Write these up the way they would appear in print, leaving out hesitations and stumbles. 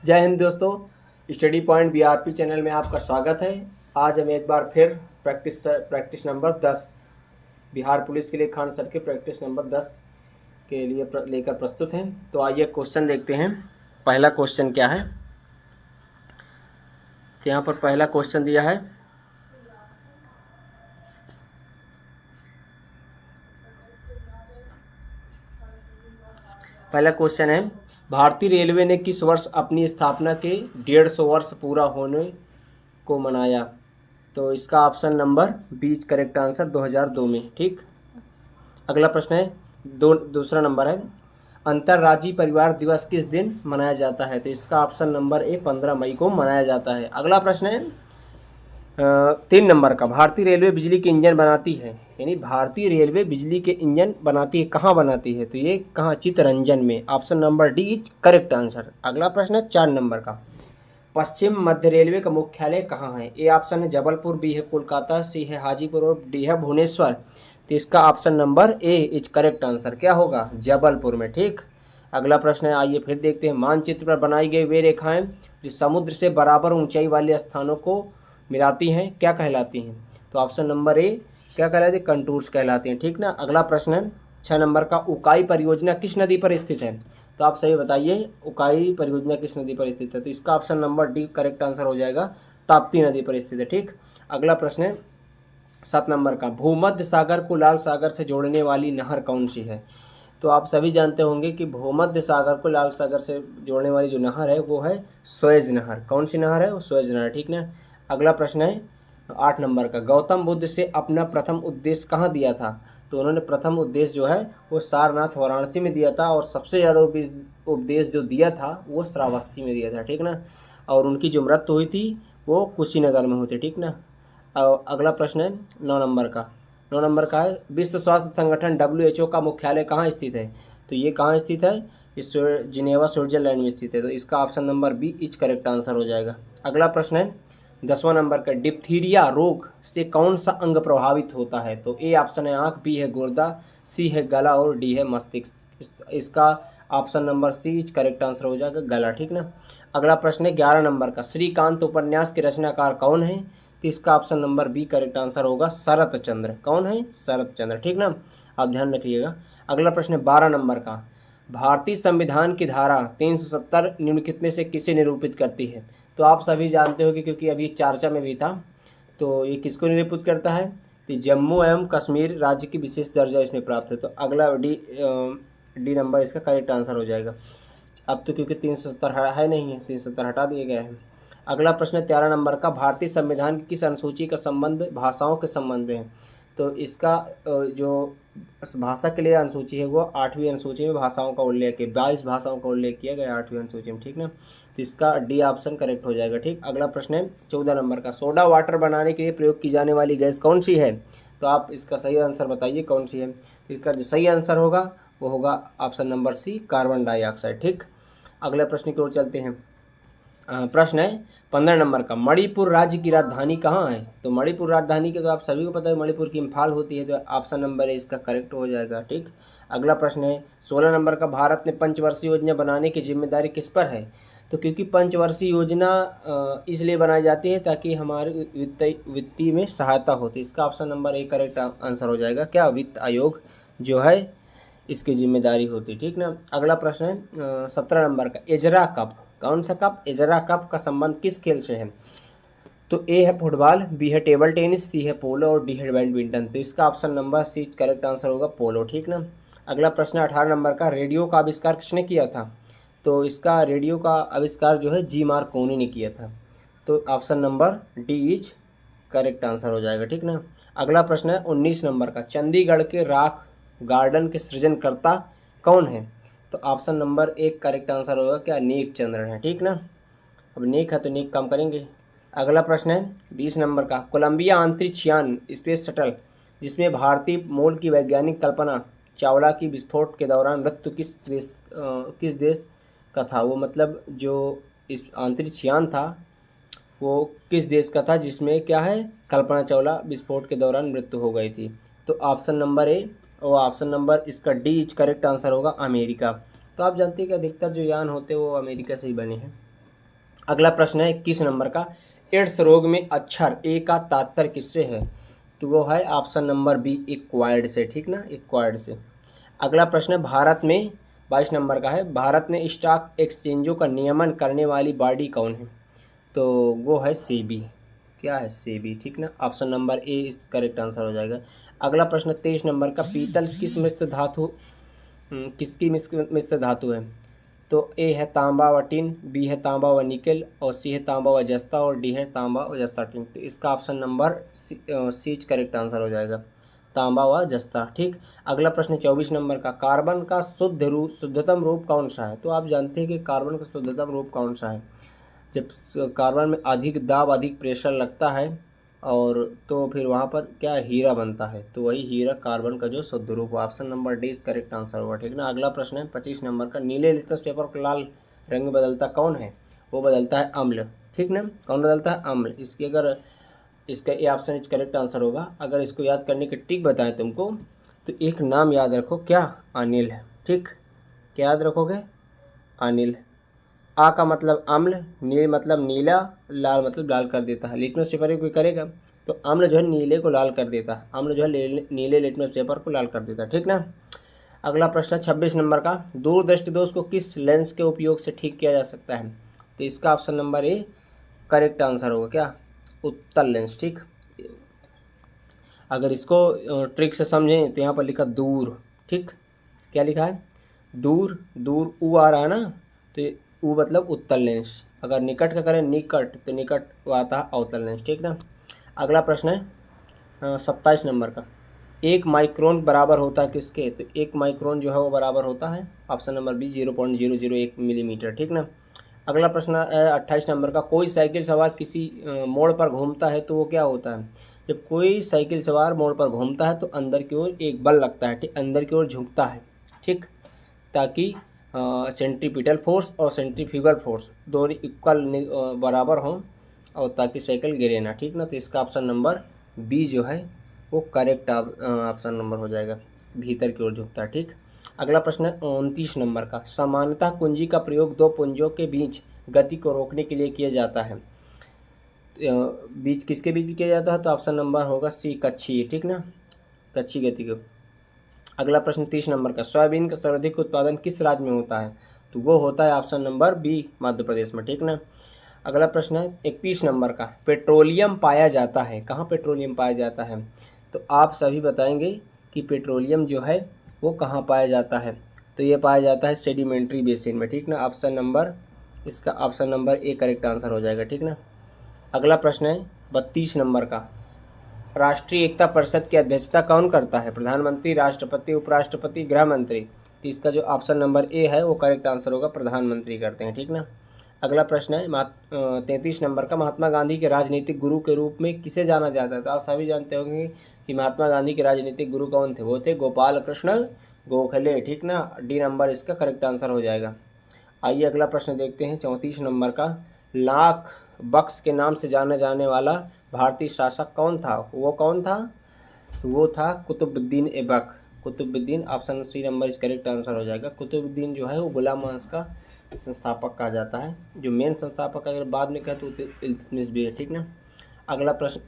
जय हिंद दोस्तों, study point BRP channel में आपका स्वागत है। आज हम एक बार फिर प्रैक्टिस नंबर 10 बिहार पुलिस के लिए खान सर के प्रैक्टिस नंबर 10 के लिए लेकर प्रस्तुत हैं। तो आइए क्वेश्चन देखते हैं। पहला क्वेश्चन क्या है, तो यहाँ पर पहला क्वेश्चन दिया है, पहला क्वेश्चन है भारतीय रेलवे ने किस वर्ष अपनी स्थापना के 150 वर्ष पूरा होने को मनाया। तो इसका option number B correct answer 2002 में। ठीक। अगला प्रश्न है दूसरा नंबर है अंतर्राज्यीय परिवार दिवस किस दिन मनाया जाता है। तो इसका ऑप्शन नंबर ए 15 मई को मनाया जाता है। अगला प्रश्न है 3 नंबर का भारतीय रेलवे बिजली के इंजन बनाती है, यानी भारतीय रेलवे बिजली के इंजन बनाती है, कहाँ बनाती है। तो ये कहाँ, चित्तरंजन में। Option number D is correct answer. अगला प्रश्न है 4 नंबर का पश्चिम मध्य रेलवे का मुख्यालय कहाँ है। ए ऑप्शन है जबलपुर, बी है कोलकाता, सी है हाजीपुर और डी है भुवनेश्वर। तो इसका option number A is correct answer क्या होगा, जबलपुर में। ठीक। अगला प्रश्न है, आइए फिर देखते हैं। मानचित्र पर बनाई गई वे रेखाएं जो समुद्र से बराबर ऊंचाई वाले स्थानों को मिलाती हैं क्या कहलाती हैं। तो ऑप्शन नंबर ए क्या कहलाती है, कंटूर्स कहलाती हैं। ठीक ना। अगला प्रश्न है 6 नंबर का उकाई परियोजना किस नदी पर स्थित है। तो आप सही बताइए, उकाई परियोजना किस नदी पर स्थित है। तो इसका option number D correct answer हो जाएगा, ताप्ती नदी पर स्थित है। ठीक। अगला प्रश्न है 7 नंबर का भूमध्य सागर को लाल सागर से जोड़ने वाली नहर कौन सी है। तो आप सभी जानते होंगे कि भूमध्य सागर को लाल सागर से जोड़ने वाली जो नहर है वो है स्वेज नहर। कौन सी नहर है, वो स्वेज नहर। ठीक ना। अगला प्रश्न है 8 नंबर का गौतम बुद्ध से अपना प्रथम उपदेश कहाँ दिया था। तो उन्होंने प्रथम उपदेश जो है वो सारनाथ वाराणसी में दिया था, और सबसे ज़्यादा उपदेश जो दिया था वो श्रावस्ती में दिया था। ठीक ना। और उनकी जो मृत्यु हुई थी वो कुशीनगर में हुई थी। ठीक ना। अगला प्रश्न है 9 नंबर का। 9 नंबर का है विश्व स्वास्थ्य संगठन WHO का मुख्यालय कहाँ स्थित है। तो ये कहाँ स्थित है, इस जिनेवा स्विट्जरलैंड में स्थित है। तो इसका option number B is correct answer हो जाएगा। अगला प्रश्न है 10वां नंबर का डिप्थीरिया रोग से कौन सा अंग प्रभावित होता है। तो ए ऑप्शन है आँख, बी है गुर्दा, सी है गला और डी है मस्तिष्क। इसका option number see each correct answer हो जाएगा, गला। ठीक ना। अगला प्रश्न है 11 नंबर का श्रीकांत उपन्यास के रचनाकार कौन है। तो इसका option number B correct answer होगा, शरत चंद्र। कौन है, शरत चंद्र। ठीक ना। आप ध्यान रखिएगा। अगला प्रश्न है 12 नंबर का भारतीय संविधान की धारा 370 निम्नलिखित में से किसे निरूपित करती है। तो आप सभी जानते हो कि क्योंकि अभी चर्चा में भी था, तो ये किसको निरूपित करता है। तो जम्मू एवं कश्मीर राज्य की विशेष दर्जा इसमें प्राप्त है। तो अगला डी नंबर इसका करेक्ट आंसर हो जाएगा। अब तो क्योंकि 370 है नहीं है, 370 हटा दिए गए हैं। अगला प्रश्न 13 नंबर का भारतीय संविधान की किस अनुसूची का संबंध भाषाओं के संबंध में है। तो इसका जो भाषा के लिए अनुसूची है वो 8वीं अनुसूची में भाषाओं का उल्लेख है, 22 भाषाओं का उल्लेख किया गया 8वीं अनुसूची में। ठीक ना। तो इसका डी ऑप्शन करेक्ट हो जाएगा। ठीक। अगला प्रश्न है 14 नंबर का सोडा वाटर बनाने के लिए प्रयोग की जाने वाली गैस कौन सी है। तो आप इसका सही आंसर बताइए कौन सी है। तो इसका जो सही आंसर होगा वो होगा option number C, carbon dioxide. ठीक। अगले प्रश्न की ओर चलते हैं। प्रश्न है 15 नंबर का मणिपुर राज्य की राजधानी कहाँ है। तो मणिपुर राजधानी के तो आप सभी को पता है मणिपुर की इम्फाल होती है। तो ऑप्शन नंबर है इसका करेक्ट हो जाएगा। ठीक। अगला प्रश्न है 16 नंबर का भारत में पंचवर्षीय योजना बनाने की जिम्मेदारी किस पर है। तो क्योंकि पंचवर्षीय योजना इसलिए बनाई जाती है ताकि हमारे वित्तीय में सहायता होती है। इसका option number A correct answer हो जाएगा, क्या वित्त आयोग जो है इसकी जिम्मेदारी होती है। ठीक ना। अगला प्रश्न है 17 नंबर का एजरा कप। कौन सा कप, एजरा कप का संबंध किस खेल से है। तो ए है फुटबॉल, बी है टेबल टेनिस, सी है पोलो और डी है बैडमिंटन। तो इसका option number C correct answer होगा, पोलो। ठीक ना। अगला प्रश्न 18 नंबर का रेडियो का आविष्कार किसने किया था। तो इसका रेडियो का आविष्कार जो है जी मार्कोनी ने किया था। तो option number D is correct answer हो जाएगा। ठीक ना। अगला प्रश्न है 19 नंबर का चंडीगढ़ के रॉक गार्डन के सृजनकर्ता कौन है। तो ऑप्शन नंबर एक करेक्ट आंसर होगा, क्या नेक चंद्रन है। ठीक ना। अब नेक है तो नेक काम करेंगे। अगला प्रश्न है 20 नंबर का कोलंबिया अंतरिक्ष यान स्पेस शटल जिसमें भारतीय मूल की वैज्ञानिक कल्पना चावला की विस्फोट के दौरान मृत्यु किस देश का था। वो मतलब जो इस अंतरिक्ष यान था वो किस देश का था जिसमें क्या है कल्पना चावला विस्फोट के दौरान मृत्यु हो गई थी। तो ऑप्शन नंबर ए और ऑप्शन नंबर इसका डी इज करेक्ट आंसर होगा, अमेरिका। तो आप जानते हैं कि अधिकतर जो यान होते हैं वो अमेरिका से ही बने हैं। अगला प्रश्न है 21 नंबर का, एड्स रोग में अक्षर ए का तात्पर्य किससे है? तो वो है ऑप्शन नंबर बी, एक्वायर्ड से, ठीक ना, एक्वायर्ड से। अगला प्रश्न है भारत में 22 नंबर का है, भारत में स्टॉक एक्सचेंजों का नियमन करने वाली बॉडी कौन है? तो वो है सेबी। क्या है? सेबी, ठीक ना, ऑप्शन नंबर ए इस करेक्ट आंसर हो जाएगा। अगला प्रश्न 23 नंबर का, पीतल किस मिश्र धातु किसकी मिश्र धातु है? तो ए है तांबा व टिन, बी है तांबा व निकेल, और सी है तांबा व जस्ता, और डी है तांबा व जस्ता टिन। तो इसका option number C correct answer हो जाएगा, तांबा व जस्ता, ठीक। अगला प्रश्न 24 नंबर का, कार्बन का शुद्धतम रूप कौन सा है? तो आप जानते हैं कि कार्बन का शुद्धतम रूप कौन सा है? जब कार्बन में अधिक दाब, अधिक प्रेशर लगता है और तो फिर वहाँ पर क्या हीरा बनता है, तो वही हीरा कार्बन का जो शुद्ध रूप, option number D correct answer होगा, ठीक ना। अगला प्रश्न है 25 नंबर का, नीले लिटमस पेपर को लाल रंग में बदलता कौन है? वो बदलता है अम्ल, ठीक ना। कौन बदलता है? अम्ल। इसकी अगर इसका A option is correct answer होगा। अगर इसको याद करने की ट्रिक बताएं तुमको, तो एक नाम याद रखो, क्या? अनिल, ठीक। क्या याद रखोगे? अनिल। आ का मतलब अम्ल, नील मतलब नीला, लाल मतलब लाल कर देता है। लिटमस पेपर कोई करेगा तो अम्ल जो है नीले को लाल कर देता है, अम्ल जो है नीले लिटमस पेपर को लाल कर देता है, ठीक ना। अगला प्रश्न 26 नंबर का, दूरदृष्टि दोष को किस लेंस के उपयोग से ठीक किया जा सकता है? तो इसका option number A correct answer होगा, क्या? उत्तल लेंस, ठीक। अगर इसको ट्रिक से समझें तो यहाँ पर लिखा दूर, ठीक। क्या लिखा है? दूर, दूर ऊ आ रहा है ना, तो ऊ मतलब उत्तल लेंस। अगर निकट का करें निकट, तो निकट वो आता है अवतल लेंस, ठीक ना। अगला प्रश्न है 27 नंबर का, एक माइक्रोन बराबर होता है किसके? तो एक माइक्रोन जो है वो बराबर होता है ऑप्शन नंबर बी 0.001 मिलीमीटर, ठीक ना। अगला प्रश्न 28 नंबर का, कोई साइकिल सवार किसी मोड़ पर घूमता है तो वो क्या होता है? जब कोई साइकिल सवार मोड़ पर घूमता है तो अंदर की ओर एक बल लगता है, ठीक, अंदर की ओर झुकता है, ठीक, ताकि सेंट्रीपिटल फोर्स और सेंट्रीफ्यूगल फोर्स दोनों इक्वल बराबर हों और ताकि साइकिल गिरे ना, ठीक ना। तो इसका ऑप्शन नंबर बी जो है वो करेक्ट ऑप्शन नंबर हो जाएगा, भीतर की ओर झुकता है, ठीक। अगला प्रश्न है 29 नंबर का, समानतः कुंजी का प्रयोग दो पुंजों के बीच गति को रोकने के लिए किया जाता है। बीच किसके बीच किया जाता है? तो ऑप्शन नंबर होगा सी, कच्छी, ठीक ना, कच्छी गति को। अगला प्रश्न 30 नंबर का, सोयाबीन का सर्वाधिक उत्पादन किस राज्य में होता है? तो वो होता है option number B, Madhya Pradesh में, ठीक ना। अगला प्रश्न है 31 नंबर का, पेट्रोलियम पाया जाता है, कहाँ पेट्रोलियम पाया जाता है? तो आप सभी बताएंगे कि पेट्रोलियम जो है वो कहाँ पाया जाता है। तो ये पाया जाता है सेडिमेंट्री बेसिन में, ठीक ना। ऑप्शन नंबर इसका option number A correct answer हो जाएगा, ठीक ना। अगला प्रश्न है 32 नंबर का, राष्ट्रीय एकता परिषद की अध्यक्षता कौन करता है? प्रधानमंत्री, राष्ट्रपति, उपराष्ट्रपति, गृह मंत्री। तो इसका जो ऑप्शन नंबर ए है वो करेक्ट आंसर होगा, प्रधानमंत्री करते हैं, ठीक ना। अगला प्रश्न है 33 नंबर का, महात्मा गांधी के राजनीतिक गुरु के रूप में किसे जाना जाता है? तो आप सभी जानते होंगे कि महात्मा गांधी के राजनीतिक गुरु कौन थे? वो थे गोपाल कृष्ण गोखले, ठीक ना। डी नंबर इसका करेक्ट आंसर हो जाएगा। आइए अगला प्रश्न देखते हैं 34 नंबर का, लाख बख्श के नाम से जाने जाने वाला भारतीय शासक कौन था? वो कौन था? वो था Qutubuddin Aibak, Qutubuddin, option C number is correct answer हो जाएगा। कुतुबुद्दीन जो है वो गुलाम वंश का संस्थापक कहा जाता है, जो मेन संस्थापक अगर बाद में कहे तो इल्तुतमिश भी है, ठीक ना। अगला प्रश्न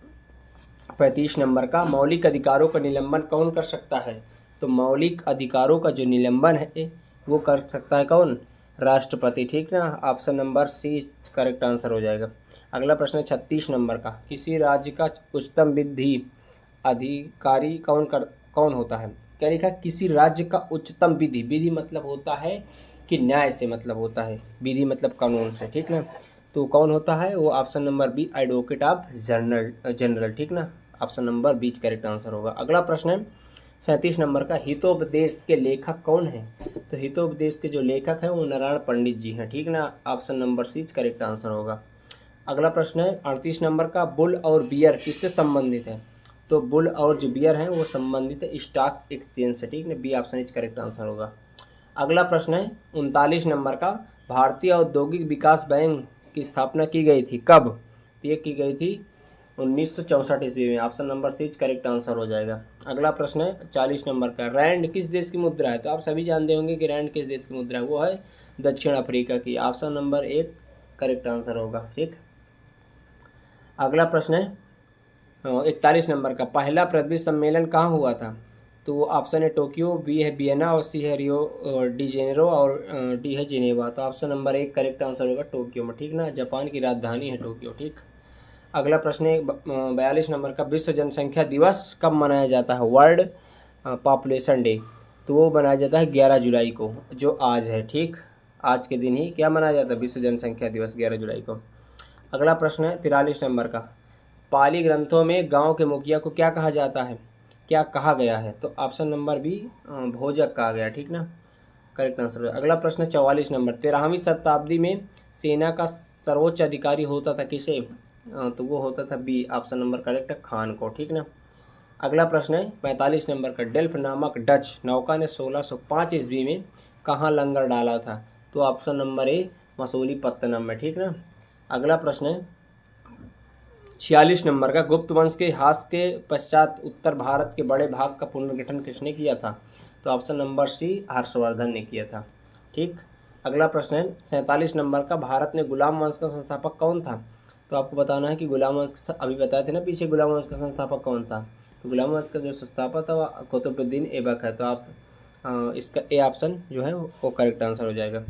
35 नंबर का, मौलिक अधिकारों का निलंबन कौन कर सकता है? तो मौलिक अधिकारों का जो निलंबन है वो कर सकता है कौन? राष्ट्रपति, ठीक ना। Option number C correct answer हो जाएगा। अगला प्रश्न है 36 नंबर का, किसी राज्य का उच्चतम विधि अधिकारी कौन होता है? क्या लिखा? किसी राज्य का उच्चतम विधि, विधि मतलब होता है कि न्याय से मतलब होता है, विधि मतलब कानून से, ठीक ना। तो कौन होता है? वो option number B, advocate of general, ठीक ना। Option number B correct answer होगा। अगला प्रश्न है 37 नंबर का, हितोपदेश के लेखक कौन है? तो हितोपदेश के जो लेखक हैं वो नारायण पंडित जी हैं, ठीक ना। Option number C correct answer होगा। अगला प्रश्न है 38 नंबर का, बुल और बियर किससे संबंधित है? तो बुल और जो बियर हैं वो संबंधित है स्टॉक एक्सचेंज से, ठीक ना। B option is correct answer होगा। अगला प्रश्न है 39 नंबर का, भारतीय औद्योगिक विकास बैंक की स्थापना की गई थी कब? तो ये की गई थी 1964 ईस्वी में, option number C correct answer हो जाएगा। अगला प्रश्न है 40 नंबर का, रैंड किस देश की मुद्रा है? तो आप सभी जानते होंगे कि रैंड किस देश की मुद्रा है, वो है दक्षिण अफ्रीका की, ऑप्शन नंबर एक करेक्ट आंसर होगा। ठीक, अगला प्रश्न है 41 नंबर का, पहला पृथ्वी सम्मेलन कहाँ हुआ था? तो वो ऑप्शन है टोक्यो, बी है वियना और सी है रियो डी जेनेरो और डी है जिनेवा। तो ऑप्शन नंबर 1 करेक्ट आंसर होगा टोक्यो में। ठीक ना, जापान की राजधानी है टोक्यो। ठीक, अगला प्रश्न है 42 नंबर का, विश्व जनसंख्या दिवस कब मनाया जाता है? World population day. तो वो मनाया जाता है 11 जुलाई को, जो आज है। ठीक, आज के दिन ही क्या मनाया जाता है? विश्व जनसंख्या दिवस 11 जुलाई को। अगला प्रश्न है 43 नंबर का, पाली ग्रंथों में गांव के मुखिया को क्या कहा जाता है, क्या कहा गया है? तो ऑप्शन नंबर बी भोजक कहा गया। ठीक ना, करेक्ट आंसर। अगला प्रश्न 44 नंबर, 13वीं शताब्दी में सेना का सर्वोच्च अधिकारी होता था किसे? तो वो होता था बी, ऑप्शन नंबर करेक्ट है, खान को। ठीक ना, अगला प्रश्न है 45 नंबर का, डेल्फ नामक डच नौका ने 1605 ईस्वी में कहाँ लंगर डाला था? तो ऑप्शन नंबर ए मसूलीपट्टनम में। ठीक ना, अगला प्रश्न है 46 नंबर का, गुप्त वंश के ह्रास के पश्चात उत्तर भारत के बड़े भाग का पुनर्गठन किसने किया था? तो ऑप्शन नंबर सी हर्षवर्धन ने किया था। ठीक, अगला प्रश्न है 47 नंबर का, भारत में गुलाम वंश का संस्थापक कौन था? तो आपको बताना है कि गुलाम वंश अभी बताए थे ना पीछे, गुलाम वंश का संस्थापक कौन था? तो गुलाम वंश का जो संस्थापक था वह कुतुबुद्दीन ऐबक है। तो आप इसका ए ऑप्शन जो है वो करेक्ट आंसर हो जाएगा।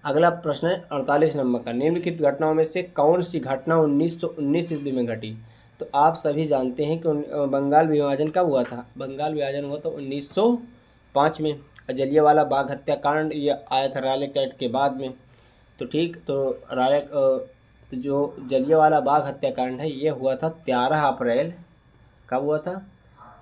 अगला प्रश्न है 48 नंबर का, निम्नलिखित घटनाओं में से कौन सी घटना 1919 ईस्वी में घटी? तो आप सभी जानते हैं कि बंगाल विभाजन कब हुआ था? बंगाल विभाजन हुआ था 1905 में। जलियांवाला बाग हत्याकांड ये आया था रॉलेट एक्ट के बाद में। तो ठीक, तो जो जलियांवाला बाग हत्याकांड है ये हुआ था 13 अप्रैल, कब हुआ था?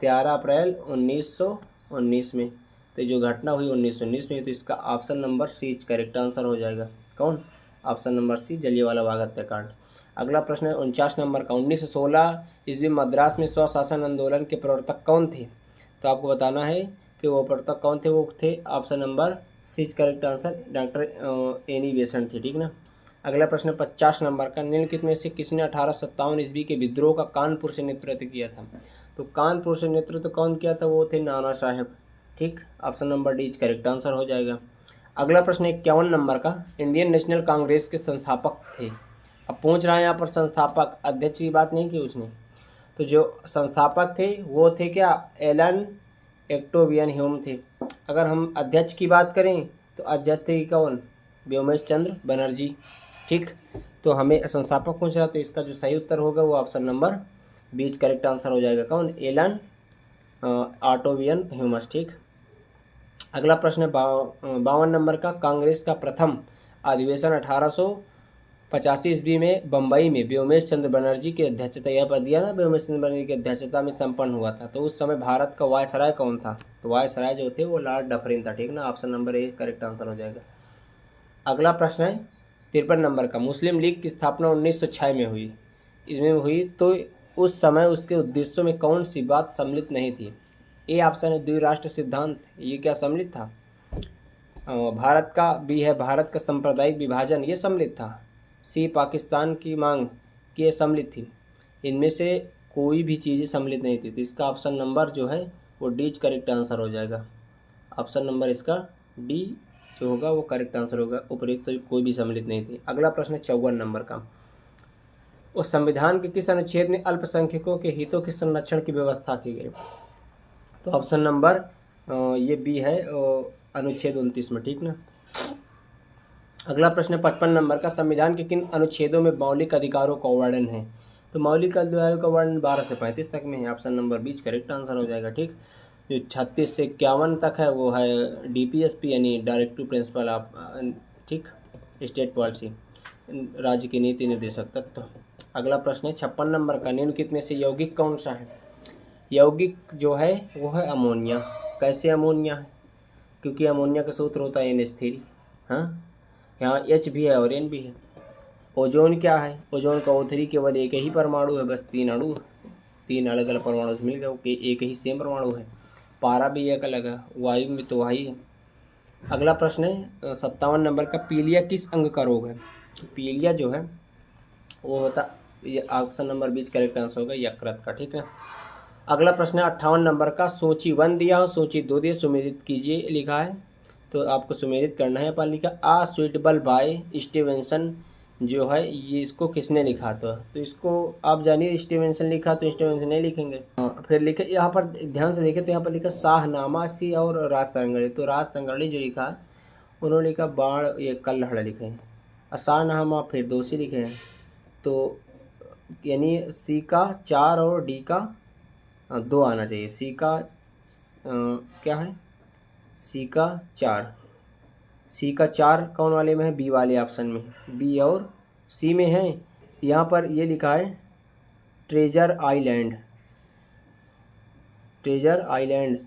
13 अप्रैल 1919 में। तो जो घटना हुई 1919 में, तो इसका option number C correct answer हो जाएगा। कौन? Option number C, Jallianwala Bagh हत्याकांड। अगला प्रश्न है 49 नंबर का, 1916 ईस्वी मद्रास में स्वशासन आंदोलन के प्रवर्तक कौन थे? तो आपको बताना है कि वो प्रवर्तक कौन थे। वो थे option number C correct answer, doctor Annie Besant थे। ठीक ना, अगला प्रश्न 50 नंबर का, निम्नलिखित में से किसने 1857 ईस्वी के विद्रोह का कानपुर से नेतृत्व किया था? तो कानपुर से नेतृत्व कौन किया था? वो थे नाना साहेब। ठीक, option number D correct answer हो जाएगा। अगला प्रश्न 51 नंबर का, इंडियन नेशनल कांग्रेस के संस्थापक थे। अब पूछ रहा है यहाँ पर संस्थापक, अध्यक्ष की बात नहीं की उसने। तो जो संस्थापक थे वो थे क्या? एलन एक्टोवियन ह्यूम थे। अगर हम अध्यक्ष की बात करें तो अध्यक्ष थे कौन? व्योमेश चंद्र बनर्जी। ठीक, तो हमें संस्थापक पूछ रहा, तो इसका जो सही उत्तर होगा वो option number B correct answer हो जाएगा। कौन? Allan Octavian Hume. ठीक, अगला प्रश्न है 52 नंबर का, कांग्रेस का प्रथम अधिवेशन 1885 ईस्वी में बम्बई में व्योमेश चंद्र बनर्जी की अध्यक्षता, यह पद दिया ना, व्योमेश चंद्र बनर्जी की अध्यक्षता में संपन्न हुआ था। तो उस समय भारत का वायसराय कौन था? तो वायसराय जो थे वो लॉर्ड डफरिन था। ठीक ना, option number A correct answer हो जाएगा। अगला प्रश्न है 53 नंबर का, मुस्लिम लीग की स्थापना 1906 में हुई, इसमें हुई, तो उस समय उसके उद्देश्यों में कौन सी बात सम्मिलित नहीं थी? ए ऑप्शन है द्विराष्ट्र सिद्धांत, ये क्या सम्मिलित था? भारत का, बी है भारत का सांप्रदायिक विभाजन, ये सम्मिलित था। सी पाकिस्तान की मांग, की ये सम्मिलित थी। इनमें से कोई भी चीज़ें सम्मिलित नहीं थी। तो इसका ऑप्शन नंबर जो है वो डी करेक्ट आंसर हो जाएगा। ऑप्शन नंबर इसका डी जो होगा वो करेक्ट आंसर होगा, उपयुक्त तो कोई भी सम्मिलित नहीं थी। अगला प्रश्न 54 नंबर का, उस संविधान के किस अनुच्छेद में अल्पसंख्यकों के हितों के संरक्षण की व्यवस्था की गई? तो ऑप्शन नंबर ये बी है, अनुच्छेद 29 में। ठीक ना, अगला प्रश्न 55 नंबर का, संविधान के किन अनुच्छेदों में मौलिक अधिकारों का वर्णन है? तो मौलिक अधिकारों का वर्णन 12 से 35 तक में है। Option number B correct answer हो जाएगा। ठीक, जो 36 से 51 तक है वो है डीपीएसपी यानी डायरेक्टिव प्रिंसिपल ऑफ, ठीक, स्टेट पॉलिसी, राज्य की नीति निर्देशक तत्व। अगला प्रश्न है 56 नंबर का, निम्नलिखित में से यौगिक कौन सा है? यौगिक जो है वो है अमोनिया। कैसे अमोनिया है? क्योंकि अमोनिया का सूत्र होता है NH3। हाँ, यहाँ H भी है और N भी है। ओजोन क्या है? ओजोन का O3 केवल एक ही परमाणु है, बस 3 अणु, 3 अलग अलग परमाणु से मिल गए, ओके, एक ही सेम परमाणु है। पारा भी एक अलग है, वायु में तो वही है। अगला प्रश्न है 57 नंबर का, पीलिया किस अंग का रोग है? पीलिया जो है वो होता, ये option number B correct answer होगा यकृत का। ठीक है, अगला प्रश्न है 58 नंबर का, सूची 1 दिया हो, सूची 2 दिए, सुमेलित कीजिए लिखा है। तो आपको सुमेलित करना है। यहाँ पर लिखा आ सुइटेबल बाय स्टीवेंसन जो है ये इसको किसने लिखा था, तो इसको आप जानिए स्टीवेंसन लिखा तो स्टीवेंसन नहीं लिखेंगे। फिर लिखे यहाँ पर ध्यान से देखें तो यहाँ पर लिखा शाहनामा सी और राज तरंगड़ी, तो राज तरंगड़ी जो लिखा उन्होंने लिखा बाण ये कल्हड़ लिखे हैं, शाहनामा फिर दोषी लिखे हैं। तो यानी सी का 4 और डी का 2 आना चाहिए। सी का क्या है, सी का 4, सी का 4 कौन वाले में है, बी वाले ऑप्शन में, बी और सी में है। यहाँ पर ये लिखा है ट्रेजर आइलैंड, ट्रेजर आइलैंड,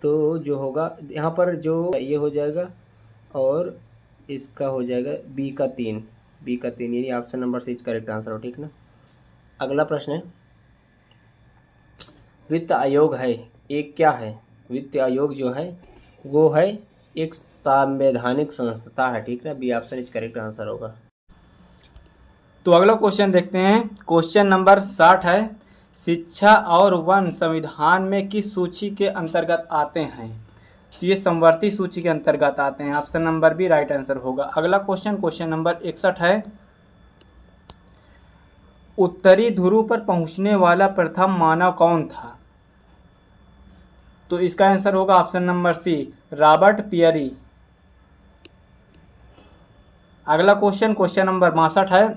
तो जो होगा यहाँ पर जो ये हो जाएगा और इसका हो जाएगा बी का 3, बी का 3 यानी option number C correct answer हो, ठीक ना। अगला प्रश्न है वित्त आयोग है एक क्या है, वित्त आयोग जो है वो है एक संवैधानिक संस्था है, ठीक ना, B option is correct answer होगा। तो अगला क्वेश्चन देखते हैं। क्वेश्चन नंबर 60 है शिक्षा और वन संविधान में किस सूची के अंतर्गत आते हैं, तो ये समवर्ती सूची के अंतर्गत आते हैं, option number B right answer होगा। अगला क्वेश्चन, क्वेश्चन नंबर 61 है उत्तरी ध्रुव पर पहुंचने वाला प्रथम मानव कौन था, तो इसका आंसर होगा option number C Robert Peary. अगला क्वेश्चन, क्वेश्चन नंबर 62 है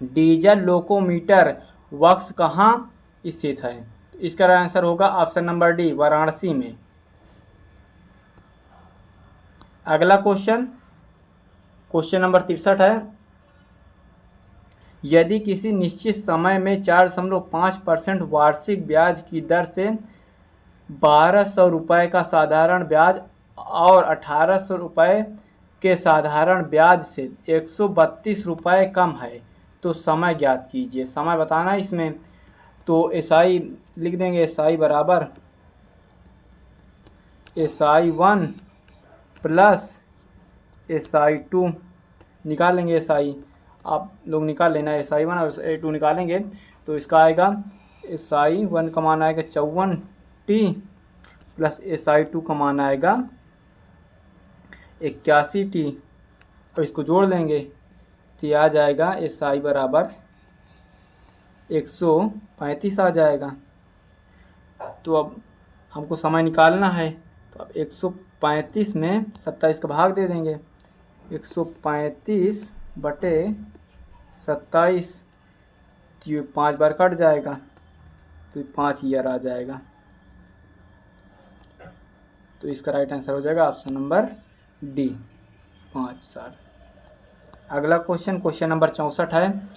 डीजल लोकोमीटर वर्क्स कहाँ स्थित है, तो इसका आंसर होगा ऑप्शन नंबर डी वाराणसी में। अगला क्वेश्चन, क्वेश्चन नंबर 63 है यदि किसी निश्चित समय में 4.5% वार्षिक ब्याज की दर से 1200 रुपये का साधारण ब्याज और 1800 रुपये के साधारण ब्याज से 132 रुपये कम है तो समय ज्ञात कीजिए। समय बताना है इसमें, तो एसआई लिख देंगे, एसआई बराबर SI1 प्लस SI2 निकाल लेंगे। SI आप लोग निकाल लेना, SI1 और SI2 निकालेंगे तो इसका आएगा SI1 का मान आएगा 54T प्लस SI2 का मान आएगा 81T, और इसको जोड़ लेंगे तो ये आ जाएगा SI बराबर 135 आ जाएगा। तो अब हमको समय निकालना है, तो अब 135 में 27 का भाग दे देंगे, 135 बटे 27, तो ये 5 बार कट जाएगा तो 5 ईयर आ जाएगा, तो इसका राइट आंसर हो जाएगा ऑप्शन नंबर डी 5 साल। अगला क्वेश्चन, क्वेश्चन नंबर 64 है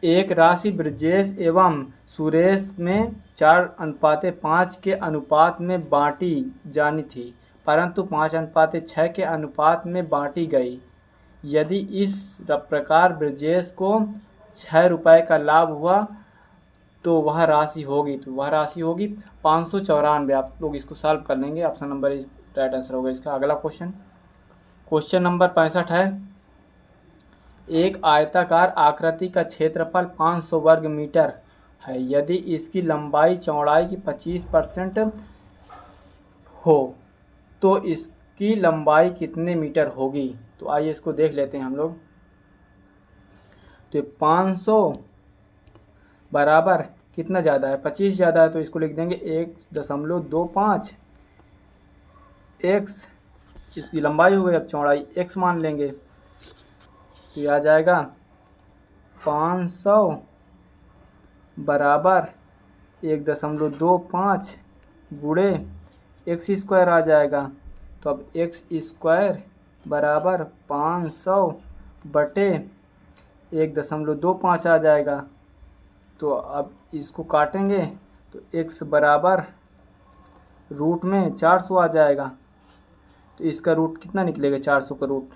एक राशि ब्रजेश एवं सुरेश में 4:5 के अनुपात में बांटी जानी थी परंतु 5:6 के अनुपात में बांटी गई। यदि इस प्रकार ब्रजेश को 6 रुपये का लाभ हुआ तो वह राशि होगी, तो वह राशि होगी 594। आप लोग इसको सॉल्व कर लेंगे, ऑप्शन नंबर राइट आंसर होगा इसका। अगला क्वेश्चन, क्वेश्चन नंबर 65 है एक आयताकार आकृति का क्षेत्रफल 500 वर्ग मीटर है यदि इसकी लंबाई चौड़ाई की 25% हो तो इसकी लंबाई कितने मीटर होगी, तो आइए इसको देख लेते हैं हम लोग। तो 500 बराबर कितना ज़्यादा है, 25 ज़्यादा है, तो इसको लिख देंगे 1.25 x, इसकी लंबाई हो गई, अब चौड़ाई x मान लेंगे तो ये आ जाएगा 500 बराबर 1.25 गुणे एक्स स्क्वायर आ जाएगा। तो अब एक्स स्क्वायर बराबर 500 बटे 1.25 आ जाएगा। तो अब इसको काटेंगे तो x बराबर रूट में 400 आ जाएगा। तो इसका रूट कितना निकलेगा, 400 का रूट,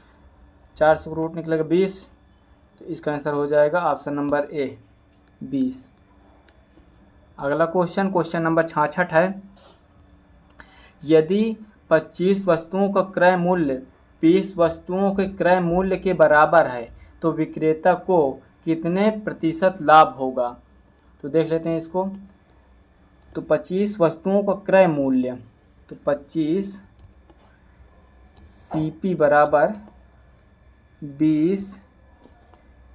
400 का रूट निकलेगा 20, तो इसका आंसर हो जाएगा ऑप्शन नंबर ए 20। अगला क्वेश्चन, क्वेश्चन नंबर 66 है यदि 25 वस्तुओं का क्रय मूल्य 20 वस्तुओं के क्रय मूल्य के बराबर है तो विक्रेता को कितने प्रतिशत लाभ होगा, तो देख लेते हैं इसको। तो 25 वस्तुओं का क्रय मूल्य, तो 25 CP बराबर 20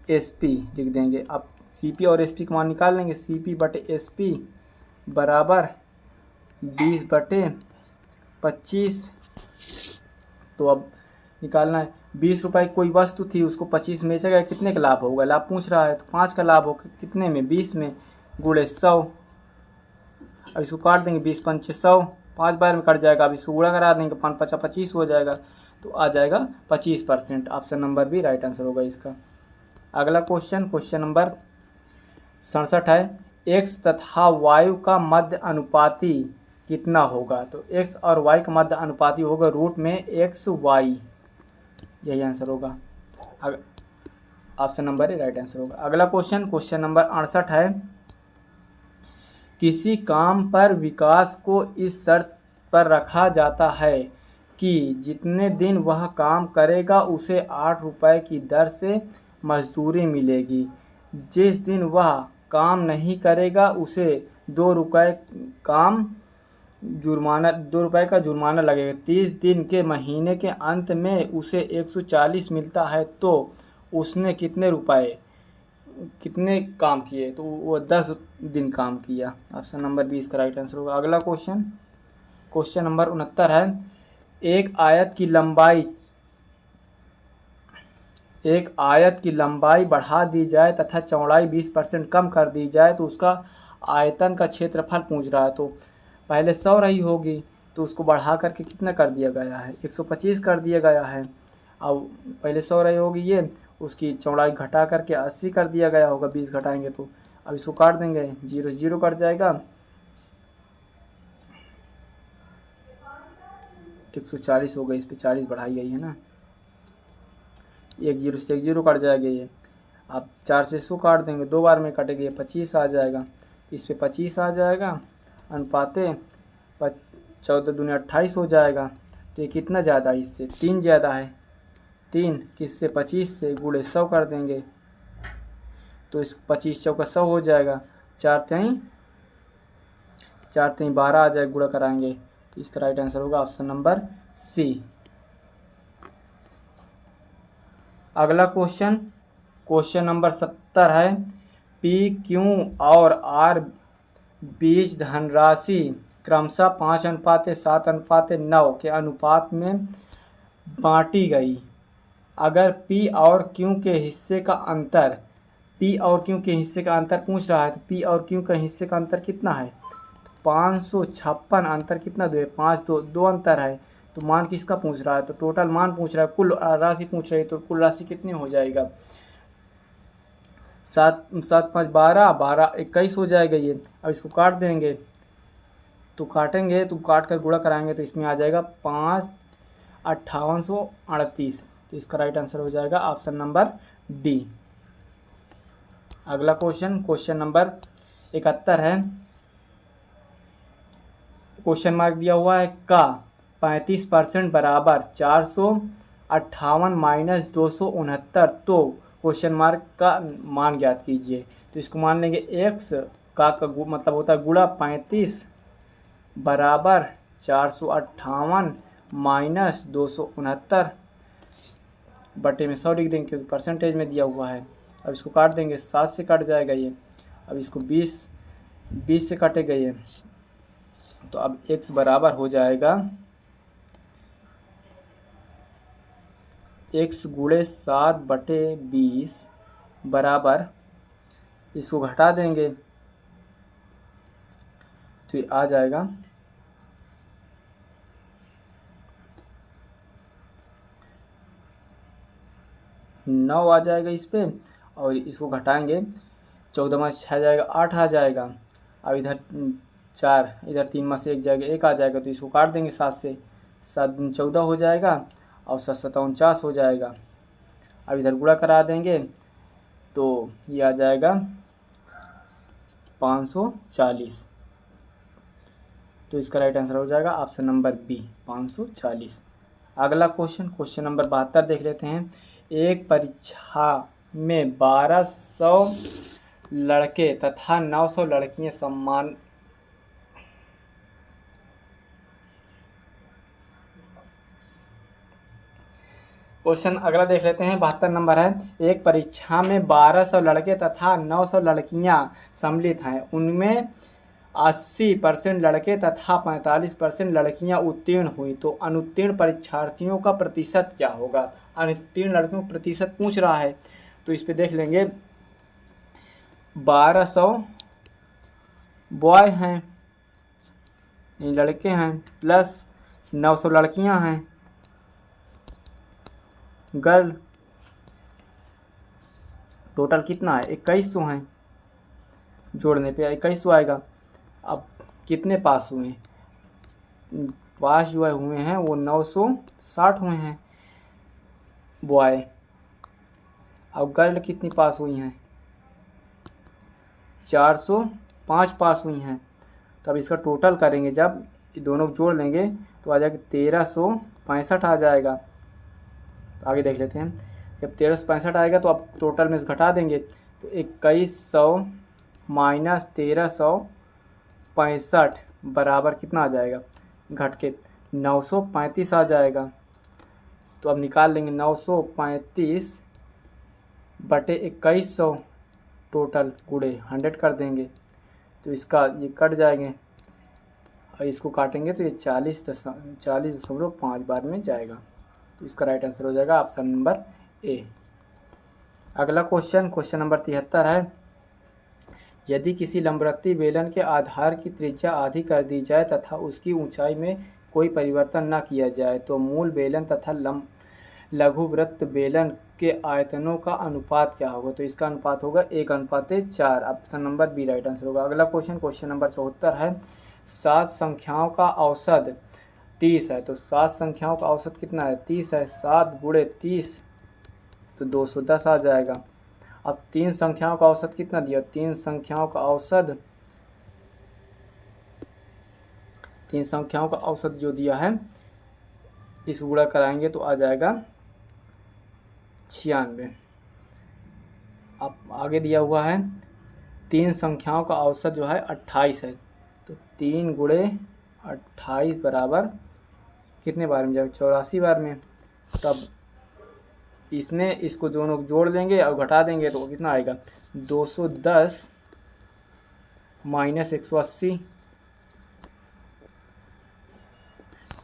SP लिख देंगे। अब CP और SP का मान निकाल लेंगे। CP बटे SP बराबर 20 बटे 25। तो अब निकालना है, 20 रुपये की कोई वस्तु थी, उसको 25 में बेचेगा, कितने का लाभ होगा? लाभ पूछ रहा है तो 5 का लाभ होगा, कितने में? 20 में, गुणे 100। अब इसको काट देंगे, 20 पंचे 100, 5 बार में कट जाएगा। अब इसको गुणा करा देंगे, 5 पचा 25 हो जाएगा, तो आ जाएगा 25%। Option number B right answer होगा इसका। अगला क्वेश्चन, क्वेश्चन नंबर 67 है, एक्स तथा वायु का मध्य अनुपाती कितना होगा? तो एक्स और वाई का मध्य अनुपाती होगा रूट में एक्स वाई, यही आंसर होगा। ऑप्शन नंबर ए राइट आंसर होगा। अगला क्वेश्चन, क्वेश्चन नंबर 68 है, किसी काम पर विकास को इस शर्त पर रखा जाता है कि जितने दिन वह काम करेगा उसे 8 रुपये की दर से मजदूरी मिलेगी। जिस दिन वह काम नहीं करेगा उसे 2 रुपये का जुर्माना लगेगा। 30 दिन के महीने के अंत में उसे 140 मिलता है तो उसने कितने काम किए? तो वो 10 दिन काम किया। ऑप्शन नंबर 20 का राइट आंसर होगा। अगला क्वेश्चन, क्वेश्चन नंबर 69 है, एक आयत की लंबाई बढ़ा दी जाए तथा चौड़ाई 20% कम कर दी जाए तो उसका आयतन का क्षेत्रफल पूछ रहा है। तो पहले 100 रही होगी तो उसको बढ़ा करके कितना कर दिया गया है? 125 कर दिया गया है। अब पहले 100 रही होगी, ये उसकी चौड़ाई घटा करके 80 कर दिया गया होगा, 20 घटाएंगे तो। अब इसको काट देंगे, 0 0 कट जाएगा, 140 हो गई, इस पर 40 बढ़ाई गई है ना, 1 0 से 1 0 कट जाएगा ये। अब 4 से इसको काट देंगे, 2 बार में कटेगी, 25 आ जाएगा, इस पर 25 आ जाएगा, अनुपाते 14 दूनी 28 हो जाएगा। तो ये कितना ज़्यादा है इससे? 3 ज़्यादा है। 3 किससे? 25 से, गुणे 100 कर देंगे तो इस 25 चौका 100 हो जाएगा। 4 3 12 आ जाएगा, गुणा कराएंगे तो इसका राइट आंसर होगा ऑप्शन नंबर सी। अगला क्वेश्चन, क्वेश्चन नंबर 70 है, पी क्यू और आर बीच धनराशि क्रमशः 5:7:9 के अनुपात में बांटी गई। अगर पी और क्यू के हिस्से का अंतर पूछ रहा है तो पी और क्यू के हिस्से का अंतर कितना है? 556 अंतर कितना? 2 5 2 अंतर है। तो मान किसका पूछ रहा है? तो टोटल मान पूछ रहा है, कुल राशि पूछ रही है, तो कुल राशि कितनी हो जाएगा? 7 7 5 12 12 21 हो जाएगा ये। अब इसको काट देंगे, तो काटेंगे तो काट कर गुणा कराएंगे तो इसमें आ जाएगा 5 5838। तो इसका राइट आंसर हो जाएगा ऑप्शन नंबर डी। अगला क्वेश्चन, क्वेश्चन नंबर 71 है, क्वेश्चन मार्क दिया हुआ है, का 35% बराबर 458 माइनस 269, तो क्वेश्चन मार्क का मान ज्ञात कीजिए। तो इसको मान लेंगे एक्स का मतलब होता है गुणा 35 बराबर 458 माइनस 269 बटे में 100 लिख देंगे क्योंकि परसेंटेज में दिया हुआ है। अब इसको काट देंगे, 7 से कट जाएगा ये। अब इसको 20 से कटेगा ये, तो अब x बराबर हो जाएगा x गुणे 7/20 बराबर, इसको घटा देंगे तो ये आ जाएगा 9 आ जाएगा इस पे, और इसको घटाएंगे 14 में 6 जाएगा, 8 आ जाएगा। अब इधर 4, इधर 3 में से 1 जाएगा, 1 आ जाएगा, तो इसको काट देंगे 7 से, 7 14 हो जाएगा और 7 7 49 हो जाएगा। अब इधर गुणा करा देंगे तो ये आ जाएगा 540। तो इसका राइट आंसर हो जाएगा ऑप्शन नंबर बी 540। अगला क्वेश्चन, क्वेश्चन नंबर 72 देख लेते हैं। एक परीक्षा में 1200 लड़के तथा 900 लड़कियां सम्मान क्वेश्चन अगला देख लेते हैं। 72 नंबर है। एक परीक्षा में 1200 लड़के तथा 900 लड़कियां सम्मिलित हैं। उनमें 80% लड़के तथा 45% लड़कियां उत्तीर्ण हुई, तो अनुत्तीर्ण परीक्षार्थियों का प्रतिशत क्या होगा? अनुत्तीर्ण लड़कियों का प्रतिशत पूछ रहा है, तो इस पे देख लेंगे। 1200 बॉय हैं, लड़के हैं, प्लस 900 लड़कियां हैं, गर्ल, टोटल कितना है? 2100 हैं। जोड़ने पे 2100 आएगा। अब कितने पास हुए हैं? पास जो हुए हैं वो 960 हुए हैं बॉय। अब गर्ल कितनी पास हुई हैं? 405 पास हुई हैं। तो अब इसका टोटल करेंगे, जब ये दोनों जोड़ लेंगे तो आ जाएगा 1365 आ जाएगा। तो आगे देख लेते हैं। जब 1365 आएगा तो अब टोटल में से घटा देंगे, तो 2100 माइनस 1365 बराबर कितना आ जाएगा? घट के 935 आ जाएगा। तो अब निकाल लेंगे 935 बटे 2100, टोटल गुणे 100 कर देंगे, तो इसका ये कट जाएंगे और इसको काटेंगे तो ये 40.5 बार में जाएगा। तो इसका राइट आंसर हो जाएगा ऑप्शन नंबर ए। अगला क्वेश्चन नंबर 73 है। यदि किसी लंबवृत्तीय बेलन के आधार की त्रिज्या आधी कर दी जाए तथा उसकी ऊंचाई में कोई परिवर्तन न किया जाए, तो मूल बेलन तथा लघुवृत्त बेलन के आयतनों का अनुपात क्या होगा? तो इसका अनुपात होगा 1:4। Option number B right answer होगा। अगला क्वेश्चन नंबर 74 है। 7 संख्याओं का औसत 30 है, तो 7 संख्याओं का औसत कितना है? 30 है। 7 गुणे 30 तो 210 आ जाएगा। अब 3 संख्याओं का औसत कितना दिया? 3 संख्याओं का औसत जो दिया है, इस गुणा कराएंगे तो आ जाएगा 96। अब आगे दिया हुआ है 3 संख्याओं का औसत जो है 28 है, तो 3 गुणे 28 बराबर कितने बार में जाएगा? 84 बार में। तब इसमें इसको दोनों जोड़ लेंगे और घटा देंगे तो कितना आएगा? 210 माइनस 180,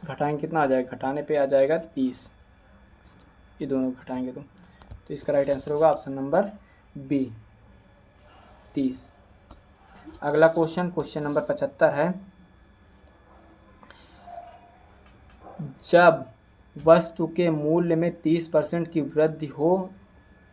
घटाएंगे कितना आ जाएगा? घटाने पे आ जाएगा 30। ये दोनों घटाएंगे तो इसका राइट आंसर होगा ऑप्शन नंबर बी 30। अगला क्वेश्चन नंबर 75 है। जब वस्तु के मूल्य में 30% की वृद्धि हो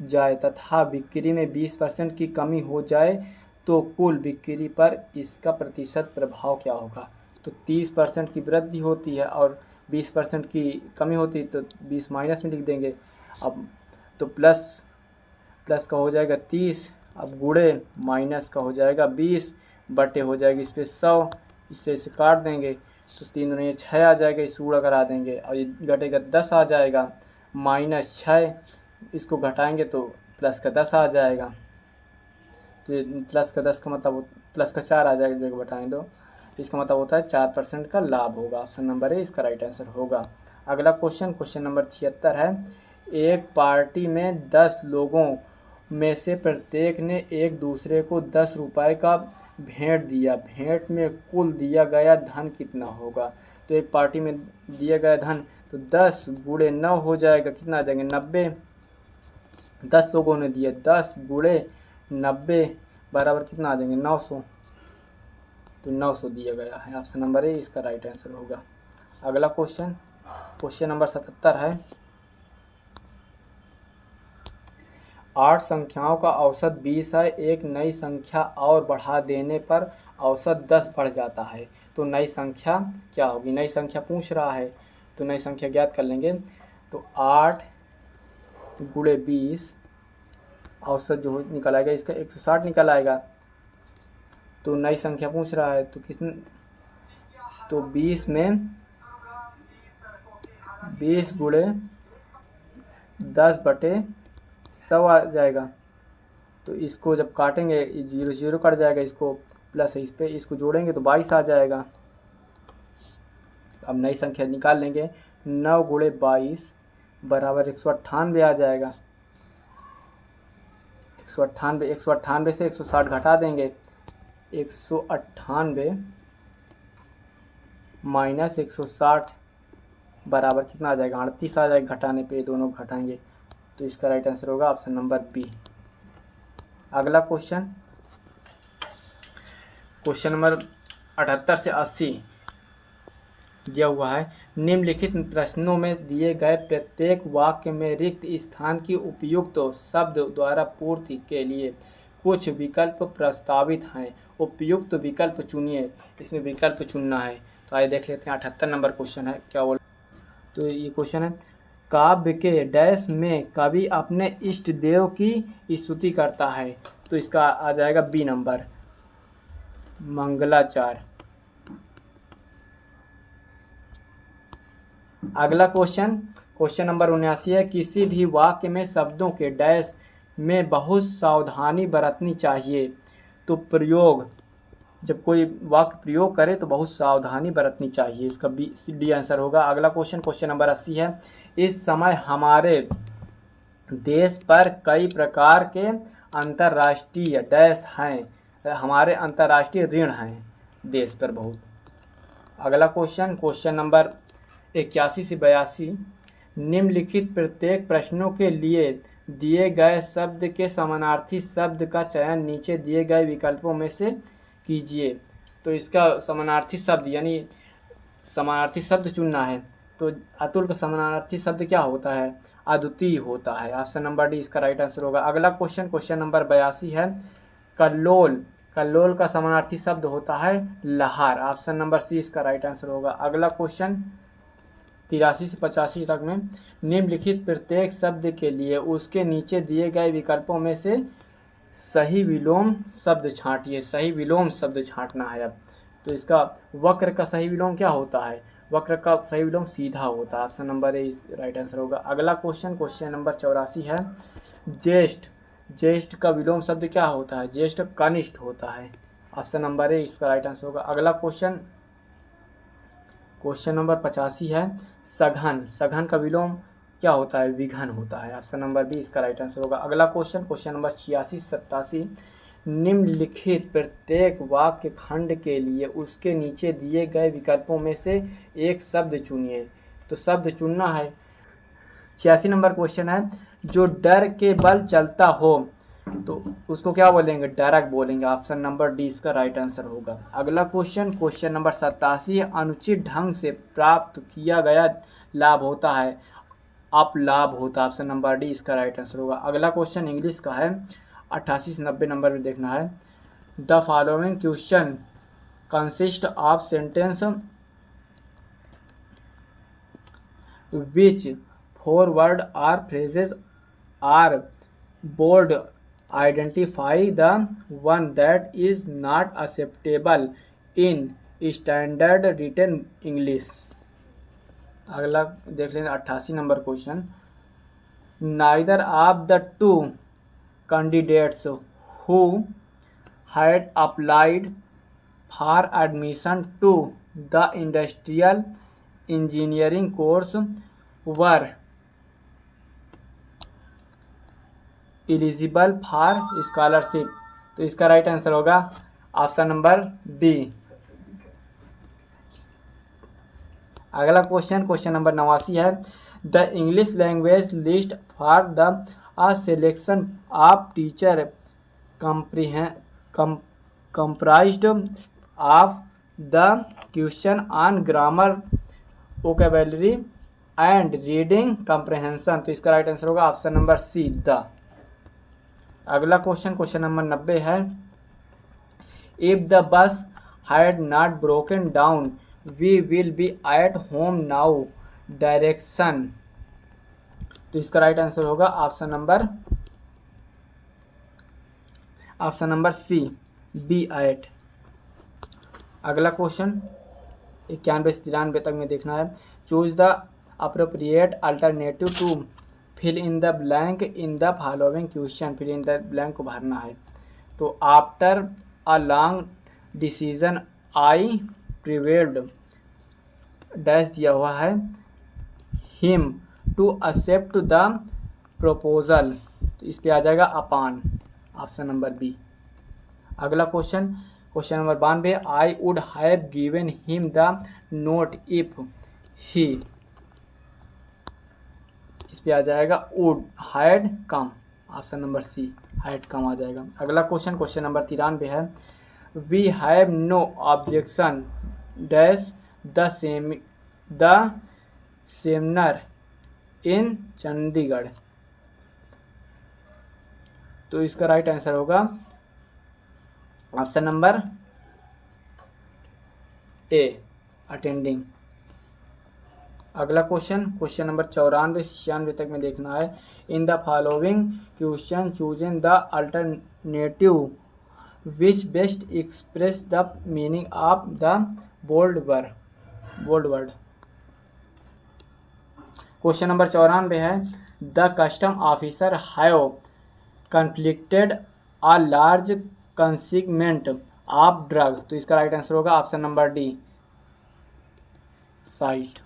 जाए तथा बिक्री में 20% की कमी हो जाए, तो कुल बिक्री पर इसका प्रतिशत प्रभाव क्या होगा? तो 30% की वृद्धि होती है और 20% की कमी होती है, तो 20 माइनस में लिख देंगे। अब तो प्लस का हो जाएगा 30, अब गुणे माइनस का हो जाएगा 20, बटे हो जाएगी इस पर 100, इससे इसे काट देंगे तो 3 दूनी 6 आ जाएगा। इस गुणा करा देंगे और ये घटेगा 10 आ जाएगा, माइनस 6, इसको घटाएंगे तो प्लस का 10 आ जाएगा। तो ये प्लस का 10 का मतलब प्लस का 4 आ जाएगा, जगह घटाएं दो, इसका मतलब होता है 4% का लाभ होगा। ऑप्शन नंबर ए इसका राइट आंसर होगा। अगला क्वेश्चन नंबर 76 है। एक पार्टी में 10 लोगों में से प्रत्येक ने एक दूसरे को 10 रुपये का भेंट दिया। भेंट में कुल दिया गया धन कितना होगा? तो एक पार्टी में दिया गया धन तो 10 गुणे 9 हो जाएगा, कितना आ जाएंगे? 90। 10 लोगों ने दिया, 10 गुणे 90 बराबर कितना आ जाएंगे? 900। तो 900 दिया गया है। ऑप्शन नंबर ए इसका राइट आंसर होगा। अगला क्वेश्चन नंबर 77 है। 8 संख्याओं का औसत 20 है। एक नई संख्या और बढ़ा देने पर औसत 10 बढ़ जाता है, तो नई संख्या क्या होगी? नई संख्या पूछ रहा है, तो नई संख्या ज्ञात कर लेंगे। तो 8 गुणे 20 औसत जो निकल आएगा इसका 160 निकल आएगा। तो नई संख्या पूछ रहा है तो तो 20 में 20 गुणे 10 बटे 100 आ जाएगा। तो इसको जब काटेंगे 0 0 कट जाएगा, इसको प्लस इस पे इसको जोड़ेंगे तो 22 आ जाएगा। अब नई संख्या निकाल लेंगे। 9 गुणे 22 बराबर 198 आ जाएगा। 198 से 160 घटा देंगे, 198 माइनस 160 बराबर कितना आ जाएगा, 38 आ जाएगा। घटाने पे दोनों घटाएंगे, तो इसका राइट आंसर होगा ऑप्शन नंबर बी। अगला क्वेश्चन नंबर 78 से 80 दिया हुआ है। निम्नलिखित प्रश्नों में दिए गए प्रत्येक वाक्य में रिक्त स्थान की उपयुक्त शब्द द्वारा पूर्ति के लिए कुछ विकल्प प्रस्तावित हैं। उपयुक्त विकल्प चुनिए। इसमें विकल्प चुनना है, तो आइए देख लेते हैं। 78 नंबर क्वेश्चन है, क्या बोल, तो ये क्वेश्चन है, काव्य के डैश में कवि अपने इष्ट देव की स्तुति करता है। तो इसका आ जाएगा बी नंबर, मंगलाचार। अगला क्वेश्चन नंबर 79 है। किसी भी वाक्य में शब्दों के डैश में बहुत सावधानी बरतनी चाहिए। तो प्रयोग, जब कोई वाक्य प्रयोग करे तो बहुत सावधानी बरतनी चाहिए। इसका बी डी आंसर होगा। अगला क्वेश्चन नंबर 80 है। इस समय हमारे देश पर कई प्रकार के अंतर्राष्ट्रीय डैश हैं। हमारे अंतर्राष्ट्रीय ऋण हैं देश पर बहुत। अगला क्वेश्चन नंबर 81 से 82। निम्नलिखित प्रत्येक प्रश्नों के लिए दिए गए शब्द के समानार्थी शब्द का चयन नीचे दिए गए विकल्पों में से कीजिए। तो इसका समानार्थी शब्द यानी समानार्थी शब्द चुनना है। तो अतुल का समानार्थी शब्द क्या होता है, अद्वितीय होता है। ऑप्शन नंबर डी इसका राइट आंसर होगा। अगला क्वेश्चन नंबर 82 है। कल्लोल का समानार्थी शब्द होता है लहार। ऑप्शन नंबर सी इसका राइट आंसर होगा। अगला क्वेश्चन 83 से 85 तक में निम्नलिखित प्रत्येक शब्द के लिए उसके नीचे दिए गए विकल्पों में से सही विलोम शब्द छांटिए। सही विलोम शब्द छांटना है अब। तो इसका वक्र का सही विलोम क्या होता है, वक्र का सही विलोम सीधा होता है। ऑप्शन नंबर ए राइट आंसर होगा। अगला क्वेश्चन नंबर 84 है। ज्येष्ठ का विलोम शब्द क्या होता है, ज्येष्ठ कनिष्ठ होता है। ऑप्शन नंबर ए इसका राइट आंसर होगा। अगला क्वेश्चन नंबर 85 है। सघन का विलोम क्या होता है, विघन होता है। ऑप्शन नंबर बी इसका राइट आंसर होगा। अगला क्वेश्चन नंबर 86 से 87। निम्नलिखित प्रत्येक वाक्य खंड के लिए उसके नीचे दिए गए विकल्पों में से एक शब्द चुनिए। तो शब्द चुनना है। 86 नंबर क्वेश्चन है। जो डर के बल चलता हो तो उसको क्या बोलेंगे, डरक बोलेंगे। ऑप्शन नंबर डी इसका राइट आंसर होगा। अगला क्वेश्चन नंबर 87। अनुचित ढंग से प्राप्त किया गया लाभ होता है अपलाभ होता है। ऑप्शन नंबर डी इसका राइट आंसर होगा। अगला क्वेश्चन इंग्लिश का है। 88 से 90 नंबर में देखना है। The following question consist of sentence which 4 word or phrases are bold. Identify the one that is not acceptable in standard written English. अगला देख लेंगे 88 number question. Neither of the two candidates who had applied for admission to the industrial engineering course were eligible for scholarship. तो इसका right answer होगा option number B. अगला question number 89 है। The English language list for the selection of teacher comprised of the question on grammar vocabulary and reading comprehension. तो इसका right answer होगा option number C the. अगला question नंबर 90 है। If the bus had not broken down we will be at home now direction. तो इसका right answer होगा option number C B 8। अगला क्वेश्चन 91 से 93 तक में देखना है। Choose the appropriate alternative to fill in the blank in the following question. Fill in the blank को भरना है। तो after a long decision I prevailed dash दिया हुआ है him to accept the proposal, तो इस पे आ जाएगा अपान, ऑप्शन नंबर बी। अगला question, question number 92, I would have given him the note if he, इस पे आ जाएगा would had come, option number C, had come आ जाएगा। अगला क्वेश्चन, क्वेश्चन नंबर 93 है, we have no objection dash the seminar in Chandigarh, तो इसका राइट आंसर होगा ऑप्शन नंबर ए, अटेंडिंग। अगला क्वेश्चन, क्वेश्चन नंबर 94 से 96 तक में देखना है। In the following question chosen the alternative which best express the meaning of the bold word. Question number 94 है, the custom officer have conflicted a large कंसिगमेंट of drug, तो इसका right answer होगा option number D, site,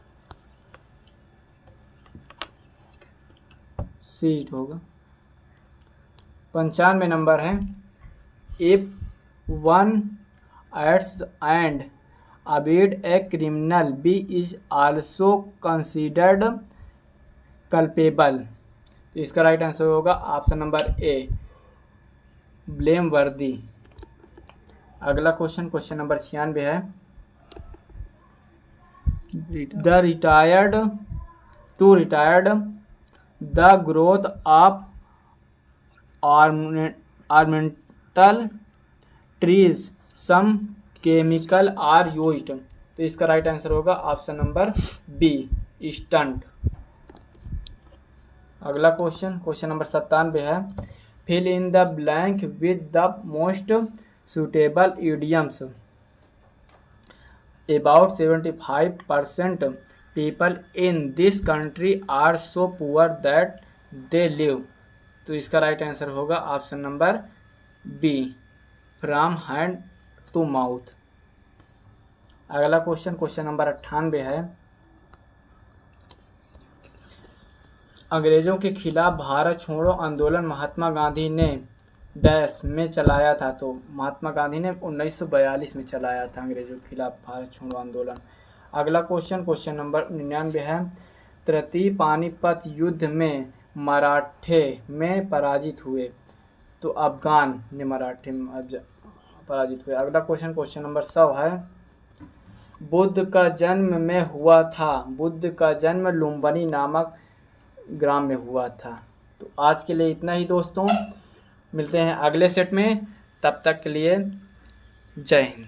seized होगा। 95 number है, if one acts and avoid a criminal B is also considered culpable, तो इसका right answer होगा option number A, blameworthy. अगला question, question number 96 है, the retired the growth of ornamental trees some chemical are used, तो इसका right answer होगा option number B, stunt. अगला question, question number 97 है, fill in the blank with the most suitable idioms. About 75% people in this country are so poor that they live, तो इसका right answer होगा option number B, from hand to mouth. अगला question, question number 98 है, अंग्रेजों के खिलाफ भारत छोड़ो आंदोलन महात्मा गांधी ने डैश में चलाया था, तो महात्मा गांधी ने 1942 में चलाया था अंग्रेजों के खिलाफ भारत छोड़ो आंदोलन। अगला क्वेश्चन, क्वेश्चन नंबर 99 है, तृतीय पानीपत युद्ध में मराठे में पराजित हुए, तो अफगान ने मराठे में पराजित हुए। अगला क्वेश्चन, क्वेश्चन नंबर 100 है, बुद्ध का जन्म में हुआ था, बुद्ध का जन्म लुम्बिनी नामक ग्राम में हुआ था। तो आज के लिए इतना ही दोस्तों, मिलते हैं अगले सेट में, तब तक के लिए जय हिंद।